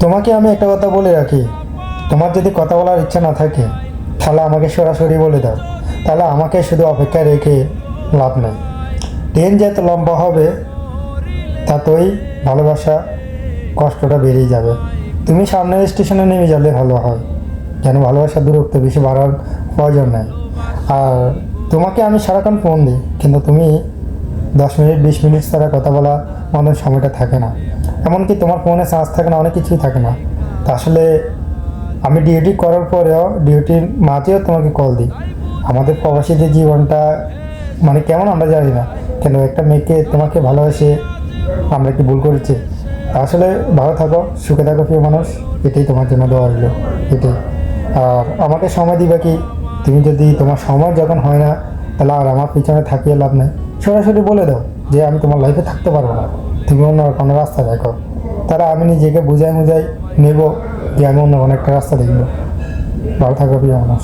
তোমাকে আমি একটা কথা বলে রাখি, তোমার যদি কথা বলার ইচ্ছা না থাকে তাহলে আমাকে সরাসরি বলে দাও। তাহলে আমাকে শুধু অপেক্ষায় রেখে লাভ নেই। ট্রেন যত লম্বা হবে ততই ভালোবাসা কষ্টটা বেড়েই যাবে। তুমি সামনের স্টেশনে নেমে গেলে ভালো হয়, যেন ভালোবাসার দূরত্ব বেশি বাড়ার প্রয়োজন নেই। আর তোমাকে আমি সারাক্ষণ ফোন দিই, কিন্তু তুমি 10 মিনিট 20 মিনিট ছাড়া কথা বলার মতন সময়টা থাকে না। এমনকি তোমার ফোনে চার্জ থাকে না, অনেক কিছুই থাকে না। তা আসলে আমি ডিউটি করার পরেও ডিউটির মাঝেও তোমাকে কল দিই। আমাদের প্রবাসীদের জীবনটা মানে কেমন আমরা জানি না, কেন একটা মেয়েকে তোমাকে ভালোবাসে আমরা কি ভুল করেছি? আসলে ভালো থাকো, সুখে থাকো প্রিয় মানুষ, এটাই তোমার জন্য দোয়া রইল। এটাই। আর আমাকে সময় দিবা কি? তুমি যদি তোমার সময় যখন হয় না, তাহলে আর আমার পিছনে থাকিয়ে লাভ নেই। সরাসরি বলে দাও যে আমি তোমার লাইফে থাকতে পারবো না, তুমি অন্য কোনো রাস্তা দেখো। তারা আমি নিজেকে বুঝাই নেব যে আমি অন্য কোনো একটা রাস্তা দেখবো। ভালো থাকো প্রিয় মানুষ।